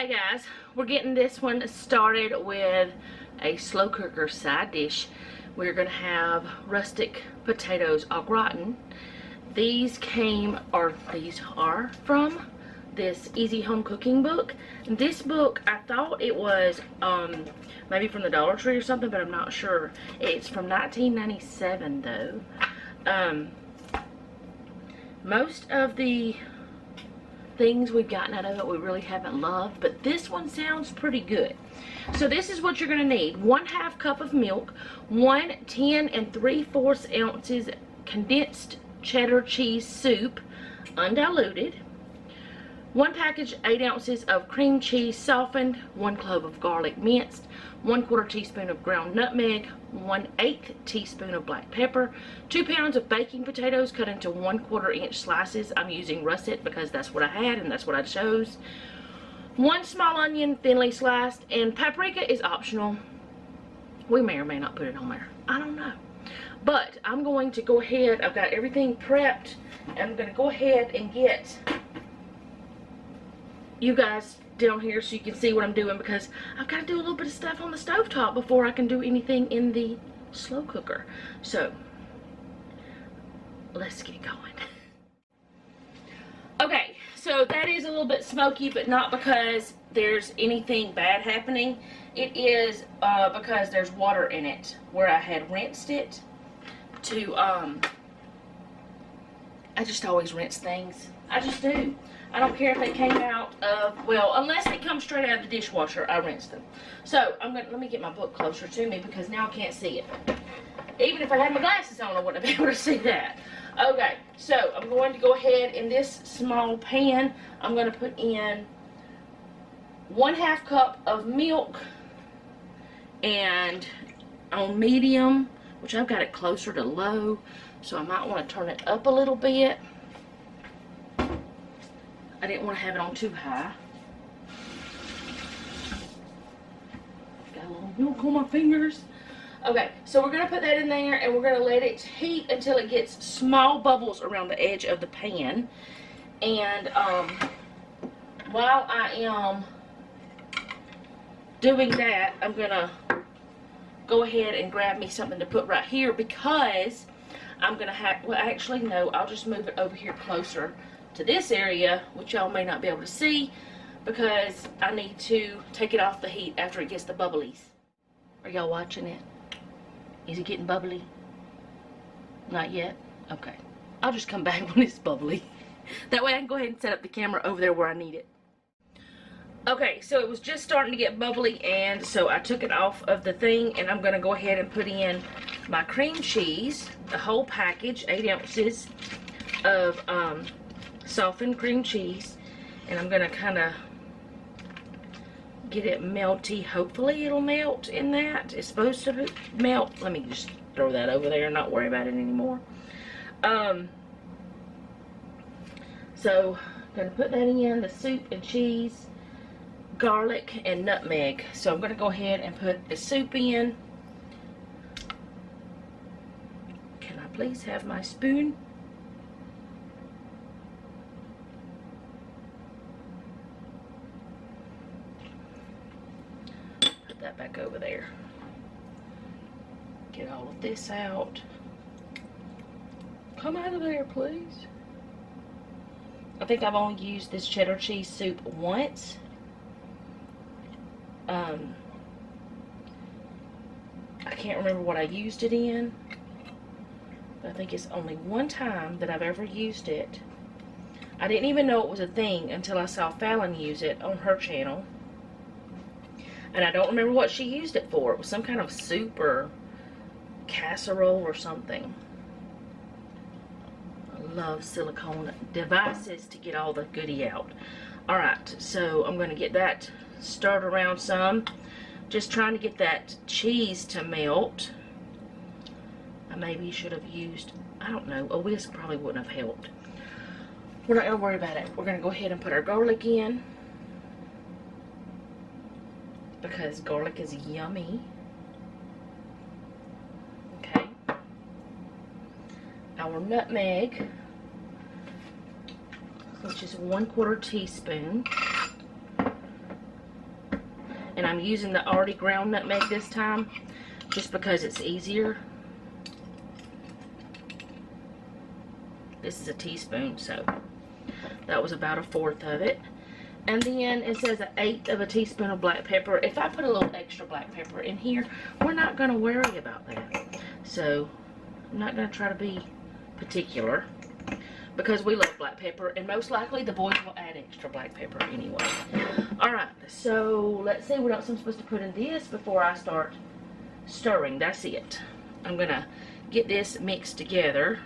Hey guys, we're getting this one started with a slow cooker side dish. We're gonna have rustic potatoes au gratin. These are from this Easy Home Cooking book. This book, I thought it was maybe from the Dollar Tree or something, but I'm not sure. It's from 1997 though. Most of the things we've gotten out of it we really haven't loved, but this one sounds pretty good. So this is what you're going to need: 1/2 cup of milk, 1 10 3/4 ounces condensed cheddar cheese soup, undiluted, 1 package 8 ounces of cream cheese softened, 1 clove of garlic minced, 1/4 teaspoon of ground nutmeg, 1/8 teaspoon of black pepper, 2 pounds of baking potatoes cut into 1/4 inch slices. I'm using russet because that's what I had and that's what I chose. 1 small onion thinly sliced, and paprika is optional. We may or may not put it on there, I don't know. But I'm going to go ahead, I've got everything prepped, and I'm going to go ahead and get you guys down here so you can see what I'm doing, because I've got to do a little bit of stuff on the stovetop before I can do anything in the slow cooker. So let's get going. Okay, so that is a little bit smoky, but not because there's anything bad happening. It is because there's water in it where I had rinsed it to I just always rinse things. I just do. I don't care if they came out of, well, unless they come straight out of the dishwasher, I rinse them. So, let me get my book closer to me because now I can't see it. Even if I had my glasses on, I wouldn't be able to see that. Okay, so I'm going to go ahead in this small pan. I'm going to put in 1/2 cup of milk, and on medium, which I've got it closer to low, so I might want to turn it up a little bit. I didn't want to have it on too high. Got a little milk on my fingers. Okay, so we're going to put that in there, and we're going to let it heat until it gets small bubbles around the edge of the pan. And while I am doing that, I'm going to go ahead and grab me something to put right here, because I'm going to have, well, actually, no, I'll just move it over here closer to this area, which y'all may not be able to see, because I need to take it off the heat after it gets the bubblies. Are y'all watching it? Is it getting bubbly? Not yet? Okay. I'll just come back when it's bubbly. That way I can go ahead and set up the camera over there where I need it. Okay, so it was just starting to get bubbly, and so I took it off of the thing, and I'm going to go ahead and put in my cream cheese, the whole package, 8 ounces of softened cream cheese, and I'm going to kind of get it melty. Hopefully it'll melt in that. It's supposed to melt. Let me just throw that over there and not worry about it anymore. So I'm going to put that in, the soup and cheese, garlic and nutmeg. So I'm going to go ahead and put the soup in. Can I please have my spoon? Put that back over there. Get all of this out. Come out of there, please. I think I've only used this cheddar cheese soup once. I can't remember what I used it in, but I think it's only one time that I've ever used it. I didn't even know it was a thing until I saw Fallon use it on her channel, and I don't remember what she used it for. It was some kind of soup or casserole or something. I love silicone devices to get all the goodie out. Alright, so I'm going to get that stirred around some. Just trying to get that cheese to melt. I maybe should have used, I don't know, a whisk probably wouldn't have helped. We're not going to worry about it. We're going to go ahead and put our garlic in, because garlic is yummy. Okay. Our nutmeg, which is 1/4 teaspoon. And I'm using the already ground nutmeg this time, just because it's easier. This is a teaspoon, so that was about 1/4 of it. And then it says 1/8 of a teaspoon of black pepper. If I put a little extra black pepper in here, we're not going to worry about that. So I'm not going to try to be particular, because we love black pepper, and most likely the boys will add extra black pepper anyway. Alright, so let's see what else I'm supposed to put in this before I start stirring. That's it. I'm going to get this mixed together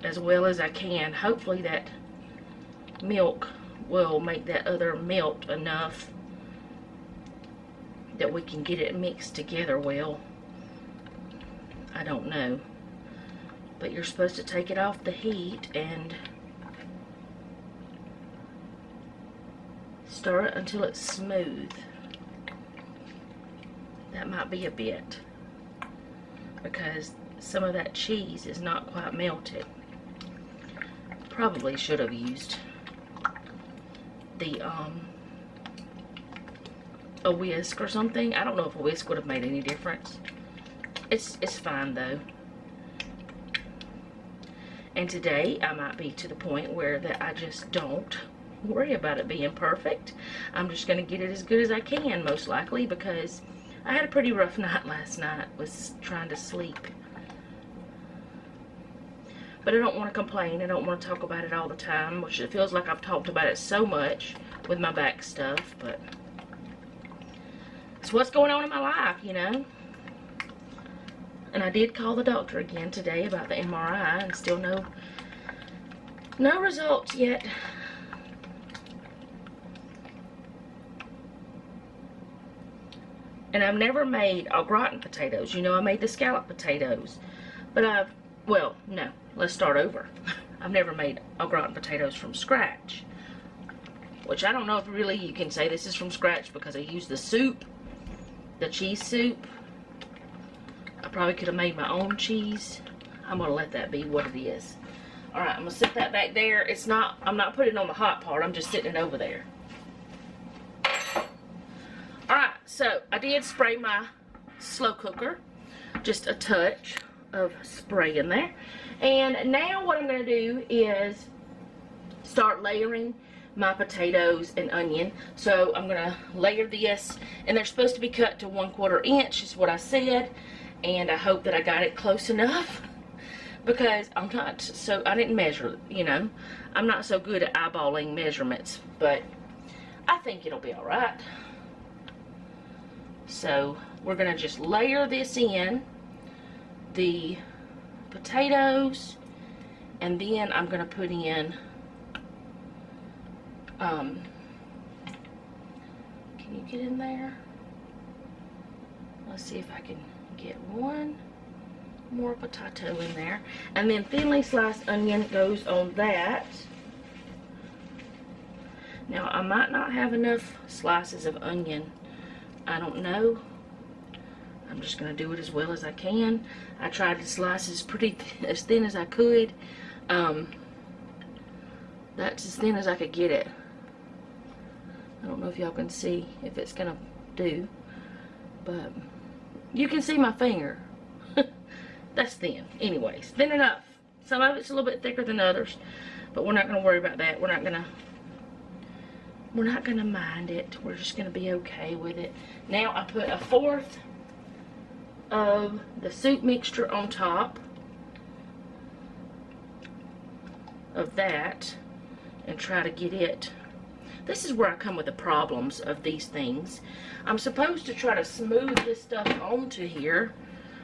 as well as I can. Hopefully that milk will make that other melt enough that we can get it mixed together well. I don't know. But you're supposed to take it off the heat and stir it until it's smooth. That might be a bit, because some of that cheese is not quite melted. Probably should have used the a whisk or something. I don't know if a whisk would have made any difference. It's fine though. And today I might be to the point where that I just don't worry about it being perfect. I'm just going to get it as good as I can, most likely, because I had a pretty rough night last night, was trying to sleep. But I don't want to complain. I don't want to talk about it all the time, which it feels like I've talked about it so much with my back stuff, but it's what's going on in my life, you know. And I did call the doctor again today about the MRI, and still no results yet. And I've never made au gratin potatoes. You know, I made the scallop potatoes, but well, no, let's start over. I've never made au gratin potatoes from scratch, which I don't know if really you can say this is from scratch, because I used the soup, the cheese soup. I probably could have made my own cheese. I'm going to let that be what it is. Alright, I'm going to set that back there. I'm not putting it on the hot part. I'm just sitting it over there. Alright, so I did spray my slow cooker. Just a touch of spray in there. And now what I'm going to do is start layering my potatoes and onion. So I'm going to layer this, and they're supposed to be cut to 1/4 inch is what I said. And I hope that I got it close enough, because I didn't measure, you know. I'm not so good at eyeballing measurements, but I think it'll be alright. So we're going to just layer this in, the potatoes, and then I'm going to put in, can you get in there? Let's see if I can get one more potato in there, and then thinly sliced onion goes on that. Now I might not have enough slices of onion, I don't know. I'm just going to do it as well as I can. I tried to slice as thin as I could. That's as thin as I could get it. I don't know if y'all can see if it's going to do, but you can see my finger. That's thin. Anyways, thin enough. Some of it's a little bit thicker than others, but we're not going to worry about that. We're not going to mind it. We're just going to be okay with it. Now I put 1/4 of the soup mixture on top of that and try to get it. This is where I come with the problems of these things. I'm supposed to try to smooth this stuff onto here,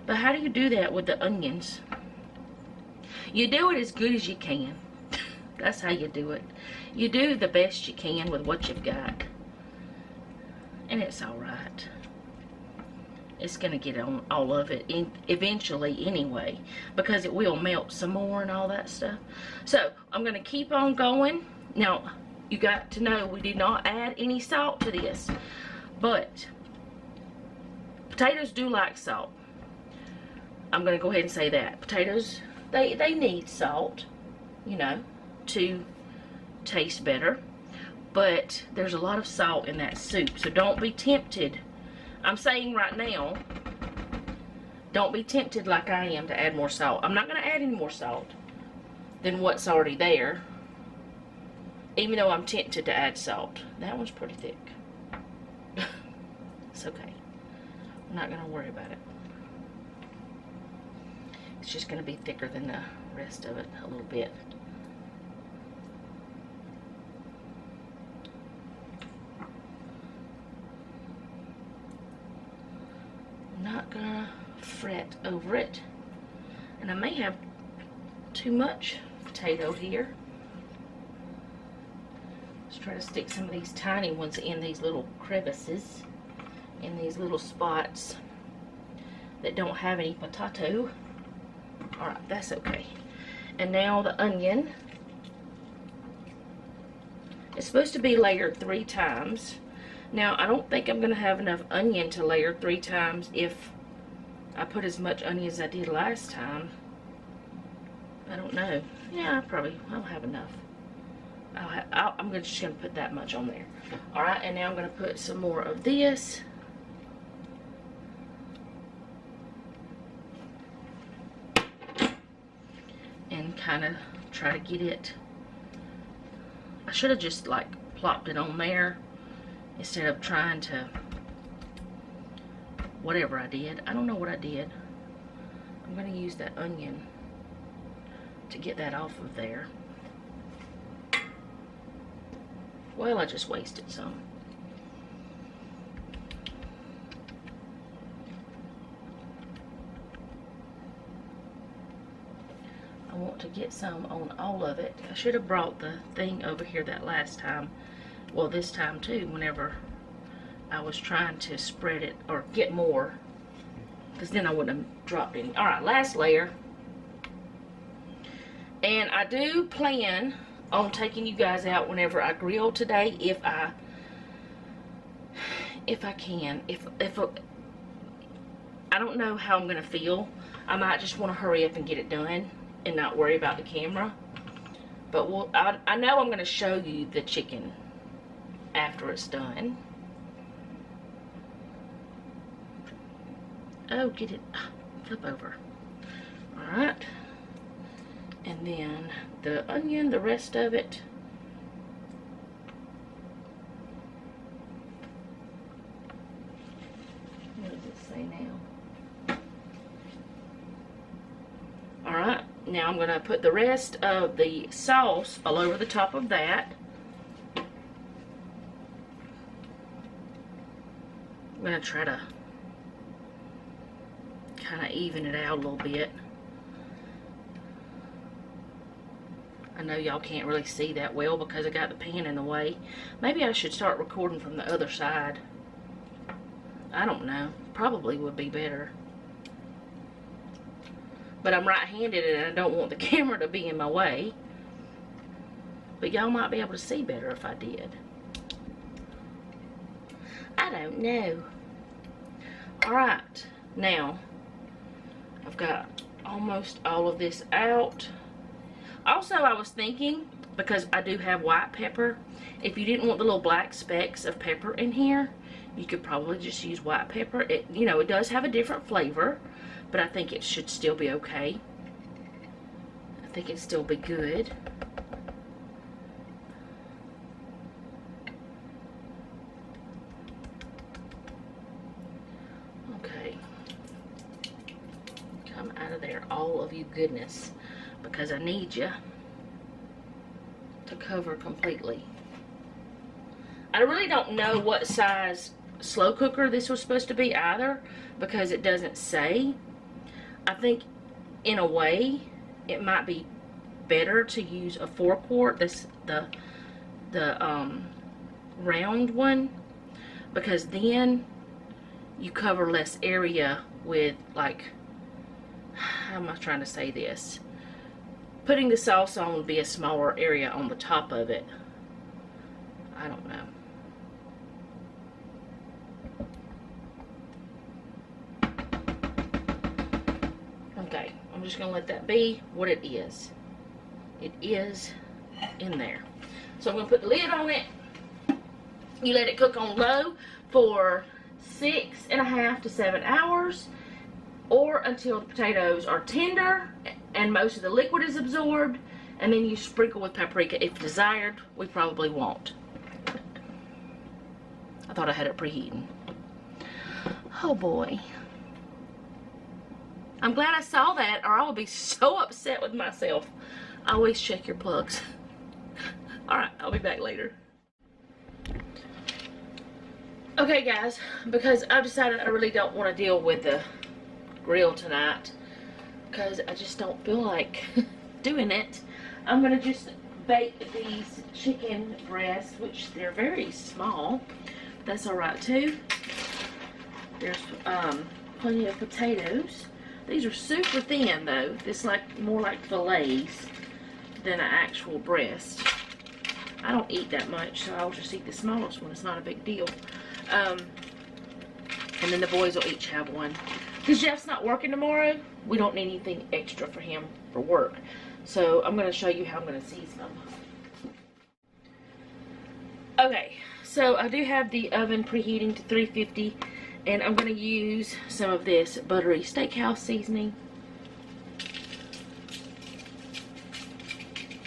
but how do you do that with the onions? You do it as good as you can. That's how you do it. You do the best you can with what you've got. And it's alright. It's going to get on all of it eventually anyway, because it will melt some more and all that stuff. So I'm going to keep on going. Now you got to know we did not add any salt to this, but potatoes do like salt. I'm going to go ahead and say that. Potatoes, they need salt, you know, to taste better. but there's a lot of salt in that soup, so don't be tempted. I'm saying right now, don't be tempted like I am to add more salt. I'm not going to add any more salt than what's already there, even though I'm tempted to add salt. That one's pretty thick. It's okay. I'm not going to worry about it. It's just going to be thicker than the rest of it a little bit. I'm not going to fret over it. And I may have too much potato here. Let's try to stick some of these tiny ones in these little crevices, in these little spots that don't have any potato. Alright, that's okay. And now the onion. It's supposed to be layered 3 times. Now, I don't think I'm going to have enough onion to layer 3 times if I put as much onion as I did last time. I don't know. Yeah, I'll have enough. I'm just going to put that much on there. Alright, and now I'm going to put some more of this. And kind of try to get it. I should have just like plopped it on there instead of trying to whatever I did. I don't know what I did. I'm going to use that onion to get that off of there. Well, I just wasted some. I want to get some on all of it. I should have brought the thing over here that last time. Well, this time too, whenever I was trying to spread it or get more, because then I wouldn't have dropped any. Alright, last layer. And I do plan on taking you guys out whenever I grill today, if I can. If I don't know how I'm gonna feel. I might just want to hurry up and get it done and not worry about the camera. But I know I'm gonna show you the chicken after it's done. Oh, get it. Flip over. Alright. And then the onion, the rest of it. What does it say now? Alright, now I'm going to put the rest of the sauce all over the top of that. I'm going to try to kind of even it out a little bit. I know y'all can't really see that well because I got the pan in the way. Maybe I should start recording from the other side. I don't know. Probably would be better. But I'm right-handed and I don't want the camera to be in my way. But y'all might be able to see better if I did. I don't know. Alright. Now, I've got almost all of this out. Also, I was thinking, because I do have white pepper, if you didn't want the little black specks of pepper in here, you could probably just use white pepper. It, you know, it does have a different flavor, but I think it should still be okay. I think it'd still be good. Okay. Come out of there, all of you goodness. Because I need you to cover completely. I really don't know what size slow cooker this was supposed to be either, because it doesn't say. I think in a way it might be better to use a 4-quart, the round one, because then you cover less area with, like, how am I trying to say this? Putting the sauce on would be a smaller area on the top of it. I don't know. Okay, I'm just going to let that be what it is. It is in there. So I'm going to put the lid on it. You let it cook on low for 6.5 to 7 hours, or until the potatoes are tender and most of the liquid is absorbed, and then you sprinkle with paprika if desired. We probably won't. I thought I had it preheating. Oh boy. I'm glad I saw that, or I would be so upset with myself. Always check your plugs. Alright, I'll be back later. Okay guys, because I've decided I really don't want to deal with the grill tonight, because I just don't feel like doing it. I'm going to just bake these chicken breasts, which they're very small. But that's alright too. There's plenty of potatoes. These are super thin though. It's like more like fillets than an actual breast. I don't eat that much, so I'll just eat the smallest one. It's not a big deal. And then the boys will each have one. Because Jeff's not working tomorrow, we don't need anything extra for him for work. So I'm going to show you how I'm going to season them. Okay, so I do have the oven preheating to 350, and I'm going to use some of this buttery steakhouse seasoning.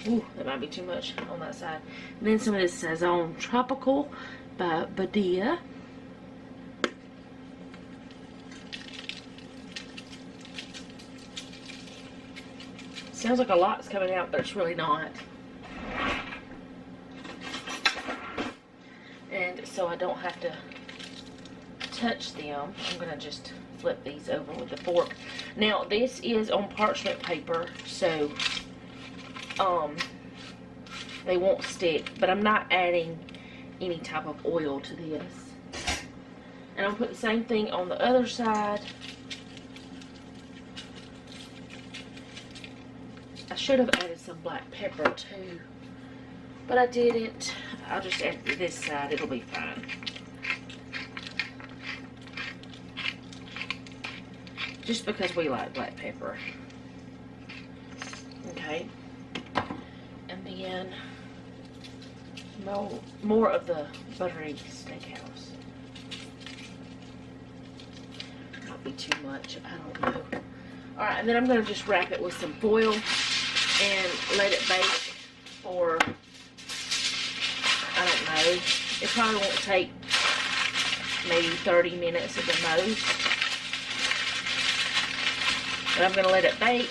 Ooh, that might be too much on that side. And then some of this Saison Tropical by Badia. Sounds like a lot's coming out, but it's really not. And so I don't have to touch them. I'm going to just flip these over with the fork. Now, this is on parchment paper, so they won't stick, but I'm not adding any type of oil to this. And I'll put the same thing on the other side. I should have added some black pepper too, but I didn't. I'll just add this side, it'll be fine. Just because we like black pepper. Okay. And then more of the buttery steakhouse. Not be too much, I don't know. Alright, and then I'm going to just wrap it with some foil and let it bake for, I don't know, it probably won't take maybe 30 minutes at the most. But I'm going to let it bake,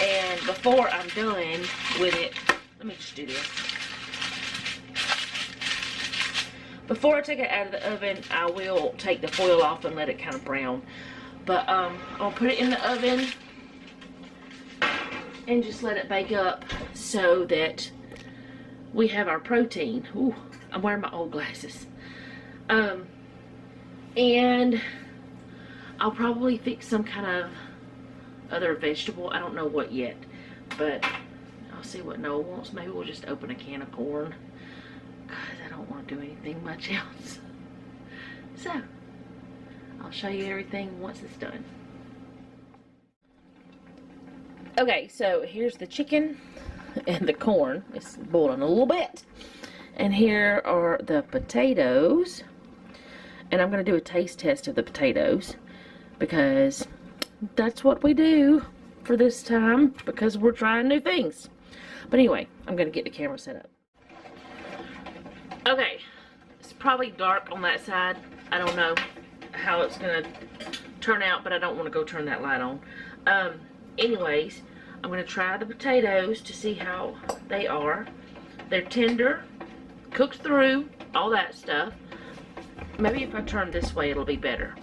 and before I'm done with it, let me just do this. Before I take it out of the oven, I will take the foil off and let it kind of brown. But I'll put it in the oven and just let it bake up so that we have our protein. Ooh, I'm wearing my old glasses. And I'll probably fix some kind of other vegetable. I don't know what yet, but I'll see what Noah wants. Maybe we'll just open a can of corn, because I don't want to do anything much else. So I'll show you everything once it's done. Okay, so here's the chicken and the corn. It's boiling a little bit. And here are the potatoes. And I'm going to do a taste test of the potatoes, because that's what we do for this time, because we're trying new things. But anyway, I'm going to get the camera set up. Okay, it's probably dark on that side. I don't know how it's going to turn out, but I don't want to go turn that light on. Anyways, I'm going to try the potatoes to see how they are. They're tender, cooked through, all that stuff. Maybe if I turn this way, it'll be better.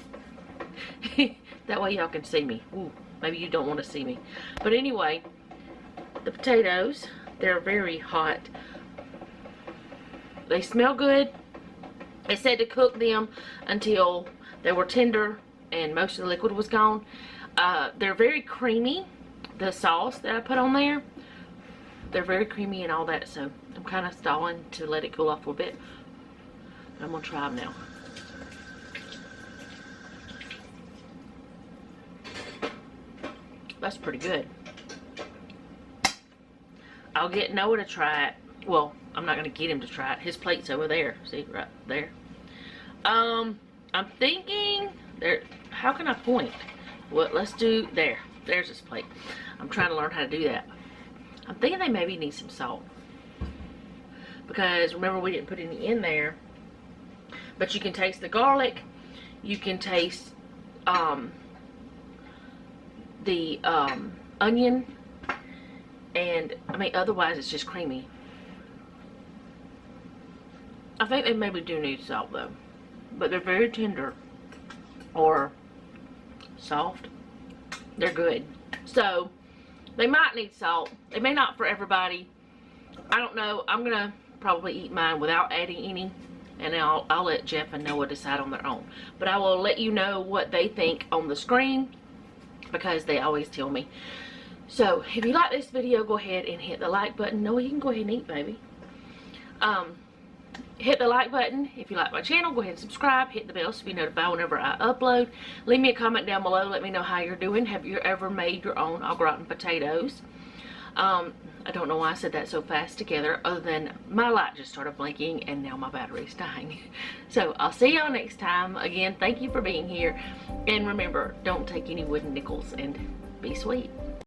That way y'all can see me. Ooh, maybe you don't want to see me. But anyway, the potatoes, they're very hot. They smell good. They said to cook them until they were tender and most of the liquid was gone. They're very creamy. The sauce that I put on there, they're very creamy and all that, so I'm kind of stalling to let it cool off a little bit. I'm going to try them now. That's pretty good. I'll get Noah to try it. Well, I'm not gonna get him to try it. His plate's over there. See, right there. I'm thinking there. How can I point? Well, let's do there. There's his plate. I'm trying to learn how to do that. I'm thinking they maybe need some salt, because remember we didn't put any in there. But you can taste the garlic. You can taste the onion, and I mean otherwise it's just creamy. I think they maybe do need salt though, but they're very tender or soft. They're good, so they might need salt. They may not for everybody. I don't know. I'm gonna probably eat mine without adding any, and I'll let Jeff and Noah decide on their own. But I will let you know what they think on the screen, because they always tell me. So if you like this video, go ahead and hit the like button. Noah, you can go ahead and eat, baby. Hit the like button. If you like my channel, go ahead and subscribe. Hit the bell so you be notified whenever I upload. Leave me a comment down below. Let me know how you're doing. Have you ever made your own au gratin potatoes? I don't know why I said that so fast together, other than my light just started blinking and now my battery's dying. So I'll see y'all next time. Again, thank you for being here. And remember, don't take any wooden nickels, and be sweet.